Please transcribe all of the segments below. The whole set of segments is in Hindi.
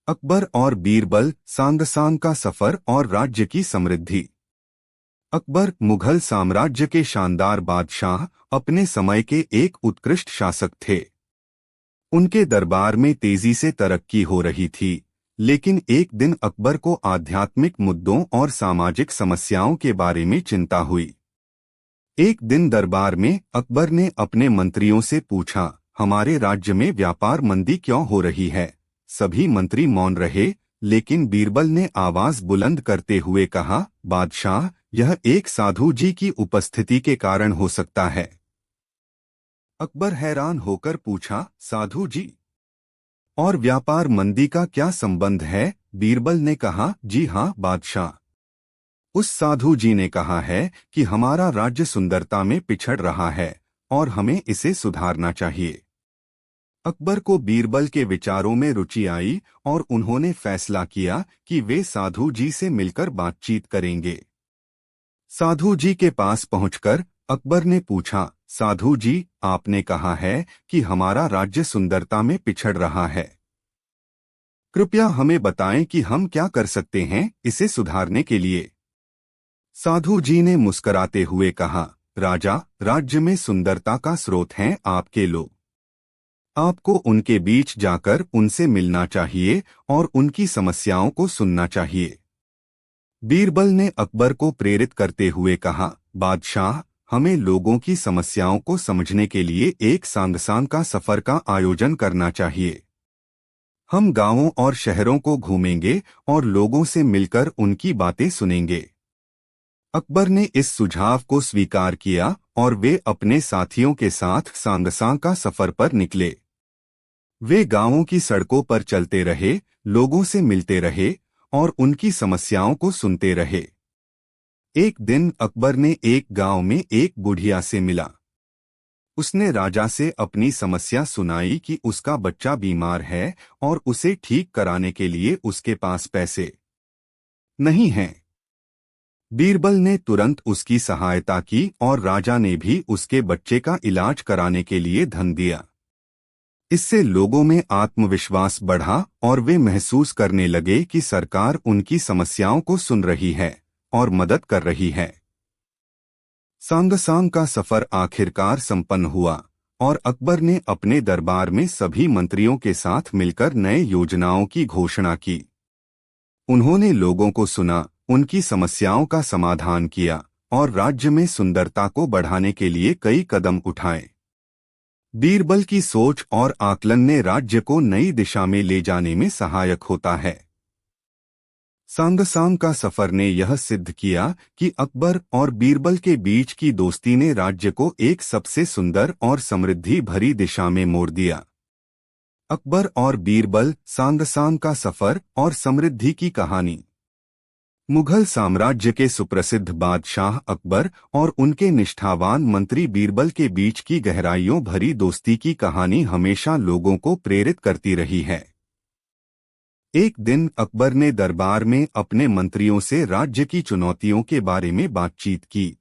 अकबर और बीरबल, सांगसांग का सफर और राज्य की समृद्धि। अकबर मुगल साम्राज्य के शानदार बादशाह, अपने समय के एक उत्कृष्ट शासक थे। उनके दरबार में तेजी से तरक्की हो रही थी, लेकिन एक दिन अकबर को आध्यात्मिक मुद्दों और सामाजिक समस्याओं के बारे में चिंता हुई। एक दिन दरबार में अकबर ने अपने मंत्रियों से पूछा, हमारे राज्य में व्यापार मंदी क्यों हो रही है? सभी मंत्री मौन रहे, लेकिन बीरबल ने आवाज बुलंद करते हुए कहा, बादशाह, यह एक साधु जी की उपस्थिति के कारण हो सकता है। अकबर हैरान होकर पूछा, साधु जी? और व्यापार मंदी का क्या संबंध है? बीरबल ने कहा, जी हाँ बादशाह। उस साधु जी ने कहा है कि हमारा राज्य सुंदरता में पिछड़ रहा है और हमें इसे सुधारना चाहिए। अकबर को बीरबल के विचारों में रुचि आई और उन्होंने फैसला किया कि वे साधु जी से मिलकर बातचीत करेंगे। साधु जी के पास पहुंचकर अकबर ने पूछा, साधु जी, आपने कहा है कि हमारा राज्य सुंदरता में पिछड़ रहा है। कृपया हमें बताएं कि हम क्या कर सकते हैं इसे सुधारने के लिए। साधु जी ने मुस्कुराते हुए कहा, राजा, राज्य में सुंदरता का स्रोत हैं आपके लोग। आपको उनके बीच जाकर उनसे मिलना चाहिए और उनकी समस्याओं को सुनना चाहिए। बीरबल ने अकबर को प्रेरित करते हुए कहा, बादशाह, हमें लोगों की समस्याओं को समझने के लिए एक सांगसांग का सफर का आयोजन करना चाहिए। हम गांवों और शहरों को घूमेंगे और लोगों से मिलकर उनकी बातें सुनेंगे। अकबर ने इस सुझाव को स्वीकार किया और वे अपने साथियों के साथ सांगसांग का सफर पर निकले। वे गांवों की सड़कों पर चलते रहे, लोगों से मिलते रहे और उनकी समस्याओं को सुनते रहे। एक दिन अकबर ने एक गांव में एक बुढ़िया से मिला। उसने राजा से अपनी समस्या सुनाई कि उसका बच्चा बीमार है और उसे ठीक कराने के लिए उसके पास पैसे नहीं हैं। बीरबल ने तुरंत उसकी सहायता की और राजा ने भी उसके बच्चे का इलाज कराने के लिए धन दिया। इससे लोगों में आत्मविश्वास बढ़ा और वे महसूस करने लगे कि सरकार उनकी समस्याओं को सुन रही है और मदद कर रही है। सांगसांग का सफर आखिरकार संपन्न हुआ और अकबर ने अपने दरबार में सभी मंत्रियों के साथ मिलकर नए योजनाओं की घोषणा की। उन्होंने लोगों को सुना, उनकी समस्याओं का समाधान किया और राज्य में सुंदरता को बढ़ाने के लिए कई कदम उठाए। बीरबल की सोच और आकलन ने राज्य को नई दिशा में ले जाने में सहायक होता है। सांगसांग का सफर ने यह सिद्ध किया कि अकबर और बीरबल के बीच की दोस्ती ने राज्य को एक सबसे सुंदर और समृद्धि भरी दिशा में मोड़ दिया। अकबर और बीरबल, सांगसांग का सफर और समृद्धि की कहानी। मुगल साम्राज्य के सुप्रसिद्ध बादशाह अकबर और उनके निष्ठावान मंत्री बीरबल के बीच की गहराइयों भरी दोस्ती की कहानी हमेशा लोगों को प्रेरित करती रही है। एक दिन अकबर ने दरबार में अपने मंत्रियों से राज्य की चुनौतियों के बारे में बातचीत की।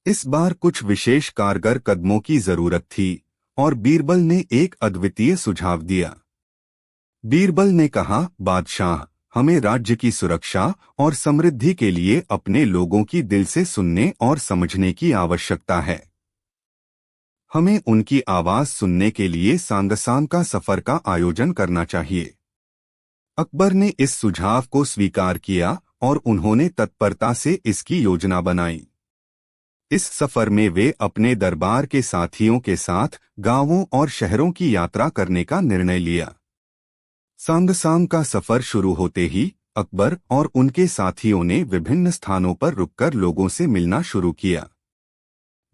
इस बार कुछ विशेष कारगर कदमों की जरूरत थी और बीरबल ने एक अद्वितीय सुझाव दिया। बीरबल ने कहा, बादशाह, हमें राज्य की सुरक्षा और समृद्धि के लिए अपने लोगों की दिल से सुनने और समझने की आवश्यकता है। हमें उनकी आवाज सुनने के लिए सांगसांग का सफर का आयोजन करना चाहिए। अकबर ने इस सुझाव को स्वीकार किया और उन्होंने तत्परता से इसकी योजना बनाई। इस सफर में वे अपने दरबार के साथियों के साथ गांवों और शहरों की यात्रा करने का निर्णय लिया। सांगसांग का सफर शुरू होते ही अकबर और उनके साथियों ने विभिन्न स्थानों पर रुककर लोगों से मिलना शुरू किया।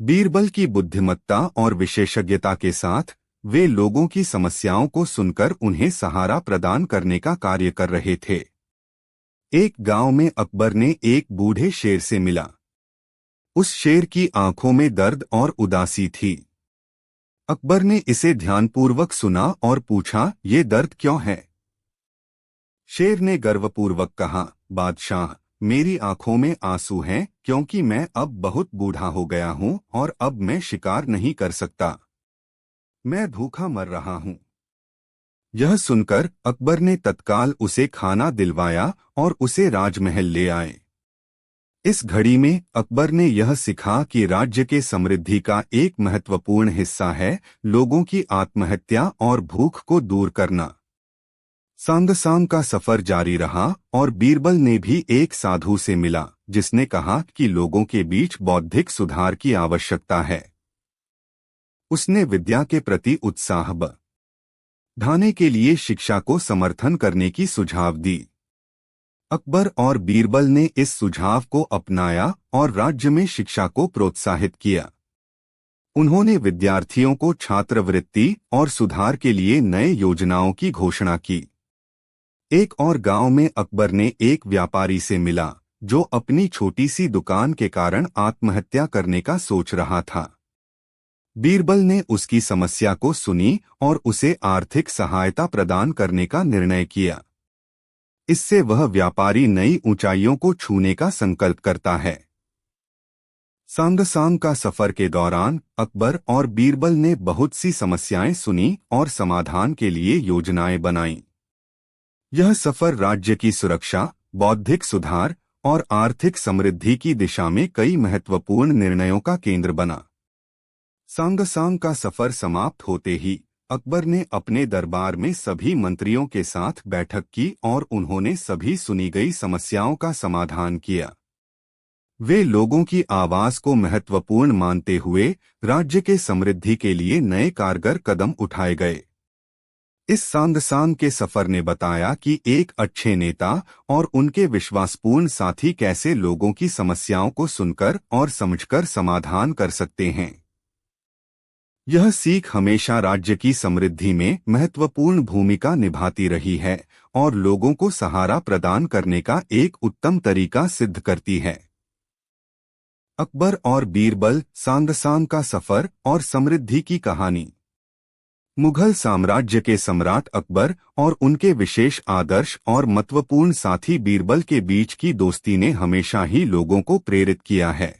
बीरबल की बुद्धिमत्ता और विशेषज्ञता के साथ वे लोगों की समस्याओं को सुनकर उन्हें सहारा प्रदान करने का कार्य कर रहे थे। एक गांव में अकबर ने एक बूढ़े शेर से मिला। उस शेर की आंखों में दर्द और उदासी थी। अकबर ने इसे ध्यानपूर्वक सुना और पूछा, ये दर्द क्यों है? शेर ने गर्वपूर्वक कहा, बादशाह, मेरी आंखों में आंसू हैं क्योंकि मैं अब बहुत बूढ़ा हो गया हूं और अब मैं शिकार नहीं कर सकता। मैं भूखा मर रहा हूं। यह सुनकर अकबर ने तत्काल उसे खाना दिलवाया और उसे राजमहल ले आए। इस घड़ी में अकबर ने यह सीखा कि राज्य के समृद्धि का एक महत्वपूर्ण हिस्सा है लोगों की आत्महत्या और भूख को दूर करना। सांगसांग का सफर जारी रहा और बीरबल ने भी एक साधु से मिला जिसने कहा कि लोगों के बीच बौद्धिक सुधार की आवश्यकता है। उसने विद्या के प्रति उत्साह बढ़ाने के लिए शिक्षा को समर्थन करने की सुझाव दी। अकबर और बीरबल ने इस सुझाव को अपनाया और राज्य में शिक्षा को प्रोत्साहित किया। उन्होंने विद्यार्थियों को छात्रवृत्ति और सुधार के लिए नए योजनाओं की घोषणा की। एक और गांव में अकबर ने एक व्यापारी से मिला जो अपनी छोटी सी दुकान के कारण आत्महत्या करने का सोच रहा था। बीरबल ने उसकी समस्या को सुनी और उसे आर्थिक सहायता प्रदान करने का निर्णय किया। इससे वह व्यापारी नई ऊंचाइयों को छूने का संकल्प करता है। सांगसांग का सफर के दौरान अकबर और बीरबल ने बहुत सी समस्याएं सुनी और समाधान के लिए योजनाएं बनाईं। यह सफर राज्य की सुरक्षा, बौद्धिक सुधार और आर्थिक समृद्धि की दिशा में कई महत्वपूर्ण निर्णयों का केंद्र बना। सांगसांग का सफर समाप्त होते ही अकबर ने अपने दरबार में सभी मंत्रियों के साथ बैठक की और उन्होंने सभी सुनी गई समस्याओं का समाधान किया। वे लोगों की आवाज को महत्वपूर्ण मानते हुए राज्य के समृद्धि के लिए नए कारगर कदम उठाए गए। इस सांगसांग के सफर ने बताया कि एक अच्छे नेता और उनके विश्वासपूर्ण साथी कैसे लोगों की समस्याओं को सुनकर और समझकर समाधान कर सकते हैं। यह सीख हमेशा राज्य की समृद्धि में महत्वपूर्ण भूमिका निभाती रही है और लोगों को सहारा प्रदान करने का एक उत्तम तरीका सिद्ध करती है। अकबर और बीरबल, सांगसांग का सफर और समृद्धि की कहानी। मुगल साम्राज्य के सम्राट अकबर और उनके विशेष आदर्श और महत्वपूर्ण साथी बीरबल के बीच की दोस्ती ने हमेशा ही लोगों को प्रेरित किया है।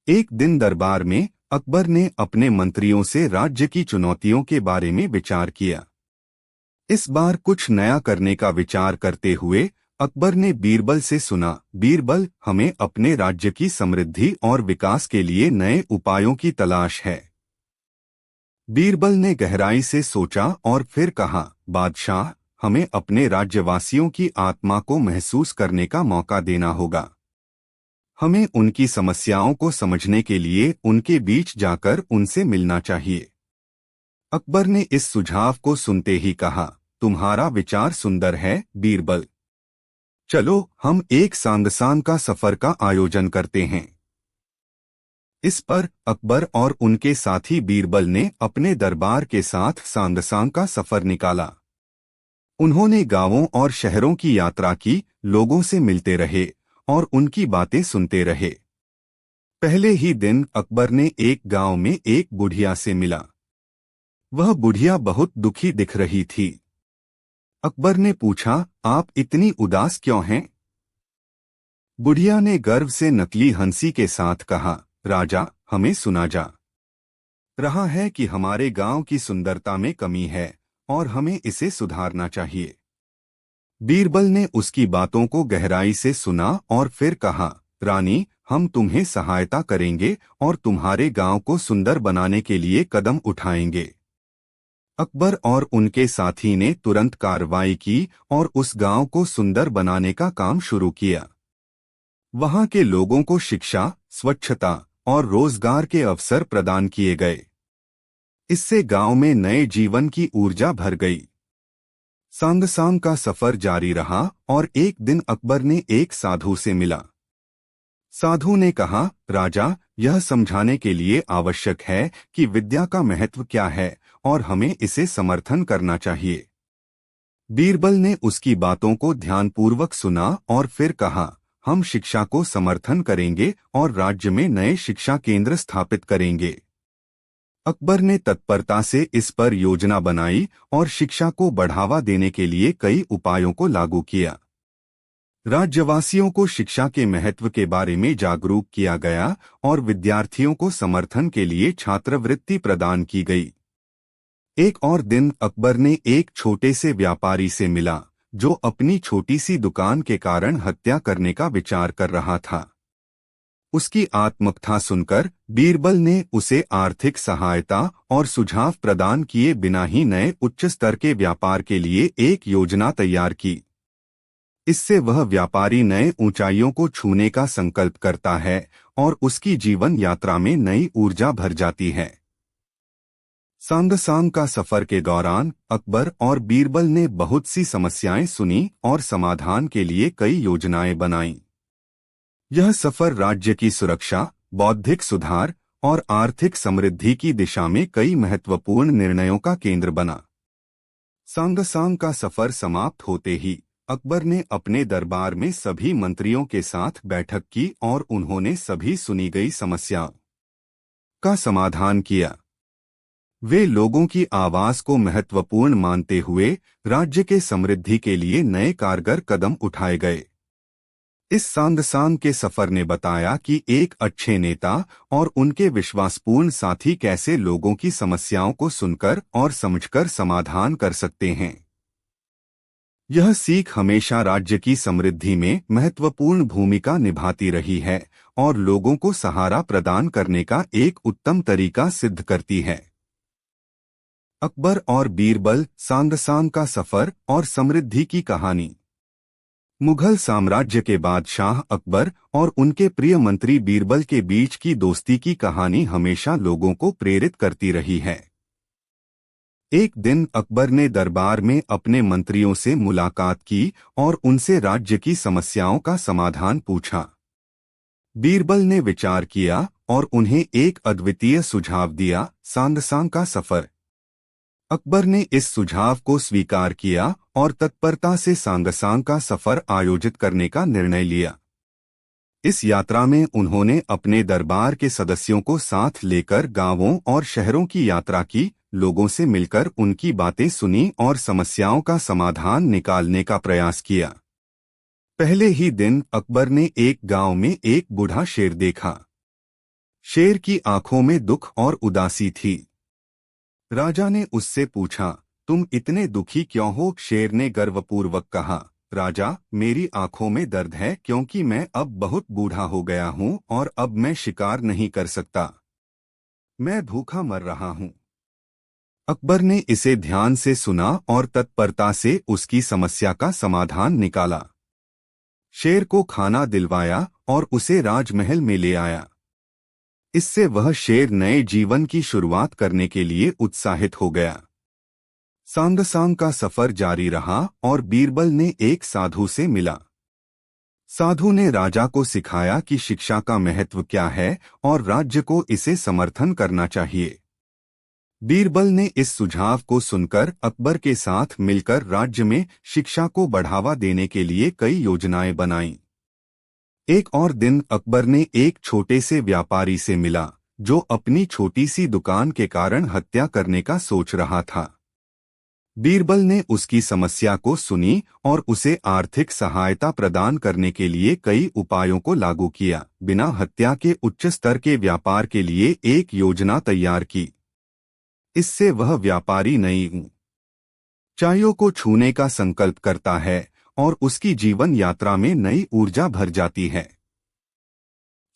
एक दिन दरबार में अकबर ने अपने मंत्रियों से राज्य की चुनौतियों के बारे में विचार किया। इस बार कुछ नया करने का विचार करते हुए अकबर ने बीरबल से सुना, बीरबल, हमें अपने राज्य की समृद्धि और विकास के लिए नए उपायों की तलाश है। बीरबल ने गहराई से सोचा और फिर कहा, बादशाह, हमें अपने राज्यवासियों की आत्मा को महसूस करने का मौका देना होगा। हमें उनकी समस्याओं को समझने के लिए उनके बीच जाकर उनसे मिलना चाहिए। अकबर ने इस सुझाव को सुनते ही कहा, तुम्हारा विचार सुंदर है बीरबल। चलो हम एक सांगसांग का सफर का आयोजन करते हैं। इस पर अकबर और उनके साथी बीरबल ने अपने दरबार के साथ सांगसांग का सफर निकाला। उन्होंने गांवों और शहरों की यात्रा की, लोगों से मिलते रहे और उनकी बातें सुनते रहे। पहले ही दिन अकबर ने एक गांव में एक बुढ़िया से मिला। वह बुढ़िया बहुत दुखी दिख रही थी। अकबर ने पूछा, आप इतनी उदास क्यों हैं? बुढ़िया ने गर्व से नकली हंसी के साथ कहा, राजा, हमें सुना जा रहा है कि हमारे गांव की सुंदरता में कमी है और हमें इसे सुधारना चाहिए। बीरबल ने उसकी बातों को गहराई से सुना और फिर कहा, रानी, हम तुम्हें सहायता करेंगे और तुम्हारे गांव को सुंदर बनाने के लिए कदम उठाएंगे। अकबर और उनके साथी ने तुरंत कार्रवाई की और उस गांव को सुंदर बनाने का काम शुरू किया। वहां के लोगों को शिक्षा, स्वच्छता और रोजगार के अवसर प्रदान किए गए। इससे गांव में नए जीवन की ऊर्जा भर गई। सांगसांग का सफर जारी रहा और एक दिन अकबर ने एक साधु से मिला। साधु ने कहा, राजा, यह समझाने के लिए आवश्यक है कि विद्या का महत्व क्या है और हमें इसे समर्थन करना चाहिए। बीरबल ने उसकी बातों को ध्यानपूर्वक सुना और फिर कहा, हम शिक्षा को समर्थन करेंगे और राज्य में नए शिक्षा केंद्र स्थापित करेंगे। अकबर ने तत्परता से इस पर योजना बनाई और शिक्षा को बढ़ावा देने के लिए कई उपायों को लागू किया। राज्यवासियों को शिक्षा के महत्व के बारे में जागरूक किया गया और विद्यार्थियों को समर्थन के लिए छात्रवृत्ति प्रदान की गई। एक और दिन अकबर ने एक छोटे से व्यापारी से मिला जो अपनी छोटी सी दुकान के कारण हत्या करने का विचार कर रहा था। उसकी आत्मकथा सुनकर बीरबल ने उसे आर्थिक सहायता और सुझाव प्रदान किए बिना ही नए उच्च स्तर के व्यापार के लिए एक योजना तैयार की। इससे वह व्यापारी नए ऊंचाइयों को छूने का संकल्प करता है और उसकी जीवन यात्रा में नई ऊर्जा भर जाती है। सांगसांग का सफर के दौरान अकबर और बीरबल ने बहुत सी समस्याएं सुनी और समाधान के लिए कई योजनाएं बनाईं। यह सफर राज्य की सुरक्षा, बौद्धिक सुधार और आर्थिक समृद्धि की दिशा में कई महत्वपूर्ण निर्णयों का केंद्र बना। सांगसांग का सफर समाप्त होते ही अकबर ने अपने दरबार में सभी मंत्रियों के साथ बैठक की और उन्होंने सभी सुनी गई समस्याओं का समाधान किया। वे लोगों की आवाज को महत्वपूर्ण मानते हुए राज्य के समृद्धि के लिए नए कारगर कदम उठाए गए। इस सांगसांग के सफर ने बताया कि एक अच्छे नेता और उनके विश्वासपूर्ण साथी कैसे लोगों की समस्याओं को सुनकर और समझकर समाधान कर सकते हैं। यह सीख हमेशा राज्य की समृद्धि में महत्वपूर्ण भूमिका निभाती रही है और लोगों को सहारा प्रदान करने का एक उत्तम तरीका सिद्ध करती है। अकबर और बीरबल, सांगसांग का सफर और समृद्धि की कहानी। मुगल साम्राज्य के बादशाह अकबर और उनके प्रिय मंत्री बीरबल के बीच की दोस्ती की कहानी हमेशा लोगों को प्रेरित करती रही है। एक दिन अकबर ने दरबार में अपने मंत्रियों से मुलाकात की और उनसे राज्य की समस्याओं का समाधान पूछा। बीरबल ने विचार किया और उन्हें एक अद्वितीय सुझाव दिया, सांगसांग का सफर। अकबर ने इस सुझाव को स्वीकार किया और तत्परता से सांगसांग का सफर आयोजित करने का निर्णय लिया। इस यात्रा में उन्होंने अपने दरबार के सदस्यों को साथ लेकर गांवों और शहरों की यात्रा की, लोगों से मिलकर उनकी बातें सुनी और समस्याओं का समाधान निकालने का प्रयास किया। पहले ही दिन अकबर ने एक गांव में एक बूढ़ा शेर देखा। शेर की आंखों में दुख और उदासी थी। राजा ने उससे पूछा, तुम इतने दुखी क्यों हो? शेर ने गर्वपूर्वक कहा, राजा, मेरी आंखों में दर्द है क्योंकि मैं अब बहुत बूढ़ा हो गया हूं और अब मैं शिकार नहीं कर सकता। मैं भूखा मर रहा हूं। अकबर ने इसे ध्यान से सुना और तत्परता से उसकी समस्या का समाधान निकाला। शेर को खाना दिलवाया और उसे राजमहल में ले आया। इससे वह शेर नए जीवन की शुरुआत करने के लिए उत्साहित हो गया। सांगसांग का सफर जारी रहा और बीरबल ने एक साधु से मिला। साधु ने राजा को सिखाया कि शिक्षा का महत्व क्या है और राज्य को इसे समर्थन करना चाहिए। बीरबल ने इस सुझाव को सुनकर अकबर के साथ मिलकर राज्य में शिक्षा को बढ़ावा देने के लिए कई योजनाएं बनाईं। एक और दिन अकबर ने एक छोटे से व्यापारी से मिला जो अपनी छोटी सी दुकान के कारण हत्या करने का सोच रहा था। बीरबल ने उसकी समस्या को सुनी और उसे आर्थिक सहायता प्रदान करने के लिए कई उपायों को लागू किया। बिना हत्या के उच्च स्तर के व्यापार के लिए एक योजना तैयार की। इससे वह व्यापारी नई ऊंचाइयों को छूने का संकल्प करता है और उसकी जीवन यात्रा में नई ऊर्जा भर जाती है।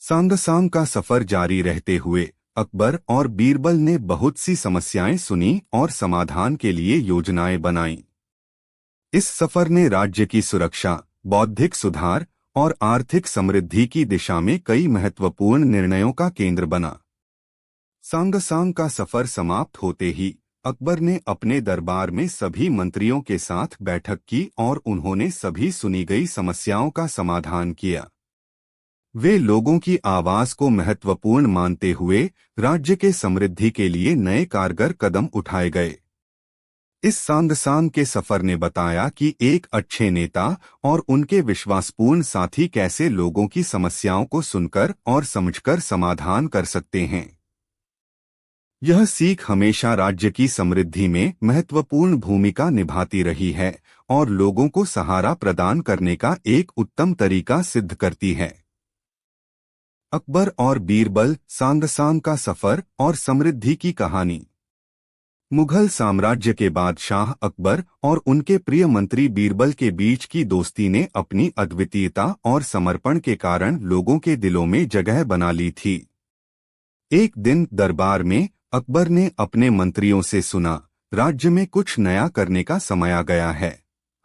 सांगसांग का सफर जारी रहते हुए अकबर और बीरबल ने बहुत सी समस्याएं सुनी और समाधान के लिए योजनाएं बनाईं। इस सफर ने राज्य की सुरक्षा, बौद्धिक सुधार और आर्थिक समृद्धि की दिशा में कई महत्वपूर्ण निर्णयों का केंद्र बना। सांगसांग का सफर समाप्त होते ही अकबर ने अपने दरबार में सभी मंत्रियों के साथ बैठक की और उन्होंने सभी सुनी गई समस्याओं का समाधान किया। वे लोगों की आवाज को महत्वपूर्ण मानते हुए राज्य के समृद्धि के लिए नए कारगर कदम उठाए गए। इस सांगसांग के सफर ने बताया कि एक अच्छे नेता और उनके विश्वासपूर्ण साथी कैसे लोगों की समस्याओं को सुनकर और समझकर समाधान कर सकते हैं। यह सीख हमेशा राज्य की समृद्धि में महत्वपूर्ण भूमिका निभाती रही है और लोगों को सहारा प्रदान करने का एक उत्तम तरीका सिद्ध करती है। अकबर और बीरबल, सांगसांग का सफर और समृद्धि की कहानी। मुगल साम्राज्य के बादशाह अकबर और उनके प्रिय मंत्री बीरबल के बीच की दोस्ती ने अपनी अद्वितीयता और समर्पण के कारण लोगों के दिलों में जगह बना ली थी। एक दिन दरबार में अकबर ने अपने मंत्रियों से सुना, राज्य में कुछ नया करने का समय आ गया है।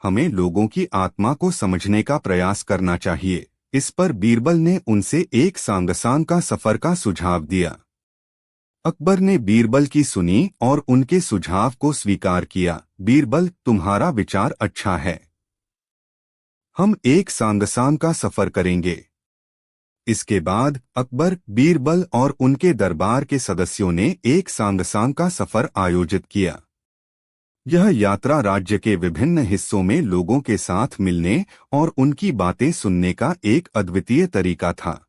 हमें लोगों की आत्मा को समझने का प्रयास करना चाहिए। इस पर बीरबल ने उनसे एक सांगसांग का सफर का सुझाव दिया। अकबर ने बीरबल की सुनी और उनके सुझाव को स्वीकार किया। बीरबल, तुम्हारा विचार अच्छा है, हम एक सांगसांग का सफर करेंगे। इसके बाद अकबर, बीरबल और उनके दरबार के सदस्यों ने एक सांगसांग का सफर आयोजित किया। यह यात्रा राज्य के विभिन्न हिस्सों में लोगों के साथ मिलने और उनकी बातें सुनने का एक अद्वितीय तरीका था।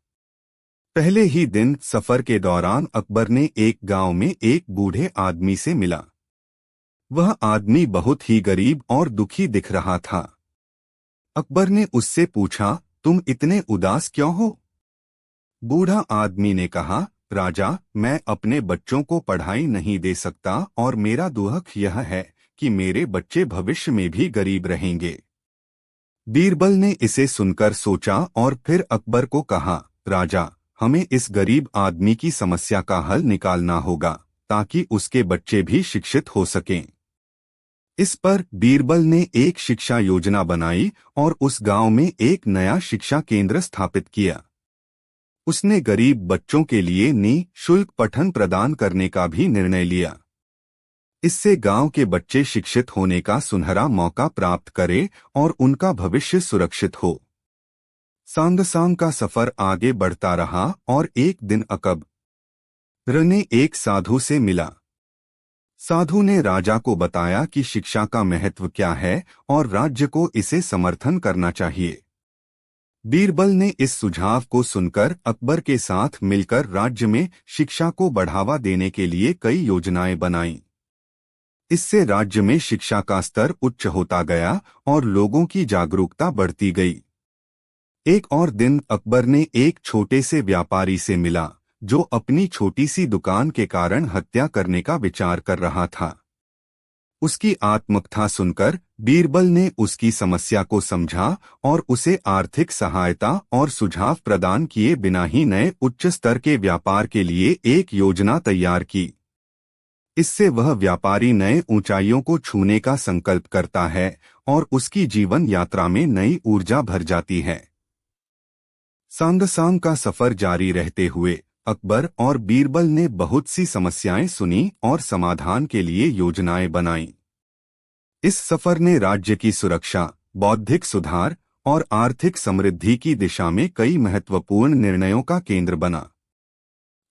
पहले ही दिन सफर के दौरान अकबर ने एक गांव में एक बूढ़े आदमी से मिला। वह आदमी बहुत ही गरीब और दुखी दिख रहा था। अकबर ने उससे पूछा, तुम इतने उदास क्यों हो? बूढ़ा आदमी ने कहा, राजा, मैं अपने बच्चों को पढ़ाई नहीं दे सकता और मेरा दुख यह है कि मेरे बच्चे भविष्य में भी गरीब रहेंगे। बीरबल ने इसे सुनकर सोचा और फिर अकबर को कहा, राजा, हमें इस गरीब आदमी की समस्या का हल निकालना होगा ताकि उसके बच्चे भी शिक्षित हो सकें। इस पर बीरबल ने एक शिक्षा योजना बनाई और उस गांव में एक नया शिक्षा केंद्र स्थापित किया। उसने गरीब बच्चों के लिए निःशुल्क पठन प्रदान करने का भी निर्णय लिया। इससे गांव के बच्चे शिक्षित होने का सुनहरा मौका प्राप्त करें और उनका भविष्य सुरक्षित हो। सांगसांग का सफर आगे बढ़ता रहा और एक दिन अकबर ने एक साधु से मिला। साधु ने राजा को बताया कि शिक्षा का महत्व क्या है और राज्य को इसे समर्थन करना चाहिए। बीरबल ने इस सुझाव को सुनकर अकबर के साथ मिलकर राज्य में शिक्षा को बढ़ावा देने के लिए कई योजनाएं बनाईं। इससे राज्य में शिक्षा का स्तर उच्च होता गया और लोगों की जागरूकता बढ़ती गई। एक और दिन अकबर ने एक छोटे से व्यापारी से मिला जो अपनी छोटी सी दुकान के कारण हत्या करने का विचार कर रहा था। उसकी आत्मकथा सुनकर बीरबल ने उसकी समस्या को समझा और उसे आर्थिक सहायता और सुझाव प्रदान किए बिना ही नए उच्च स्तर के व्यापार के लिए एक योजना तैयार की। इससे वह व्यापारी नए ऊंचाइयों को छूने का संकल्प करता है और उसकी जीवन यात्रा में नई ऊर्जा भर जाती है। सांगसांग का सफर जारी रहते हुए अकबर और बीरबल ने बहुत सी समस्याएं सुनी और समाधान के लिए योजनाएं बनाईं। इस सफर ने राज्य की सुरक्षा, बौद्धिक सुधार और आर्थिक समृद्धि की दिशा में कई महत्वपूर्ण निर्णयों का केंद्र बना।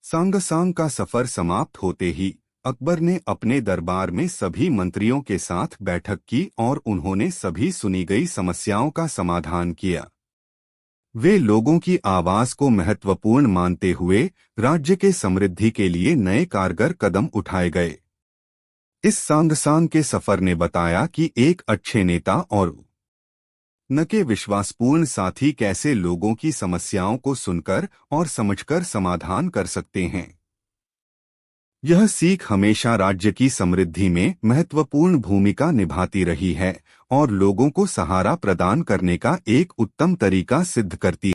सांगसांग का सफर समाप्त होते ही अकबर ने अपने दरबार में सभी मंत्रियों के साथ बैठक की और उन्होंने सभी सुनी गई समस्याओं का समाधान किया। वे लोगों की आवाज को महत्वपूर्ण मानते हुए राज्य के समृद्धि के लिए नए कारगर कदम उठाए गए। इस सांगसांग के सफर ने बताया कि एक अच्छे नेता और न के विश्वासपूर्ण साथी कैसे लोगों की समस्याओं को सुनकर और समझकर समाधान कर सकते हैं। यह सीख हमेशा राज्य की समृद्धि में महत्वपूर्ण भूमिका निभाती रही है और लोगों को सहारा प्रदान करने का एक उत्तम तरीका सिद्ध करती है।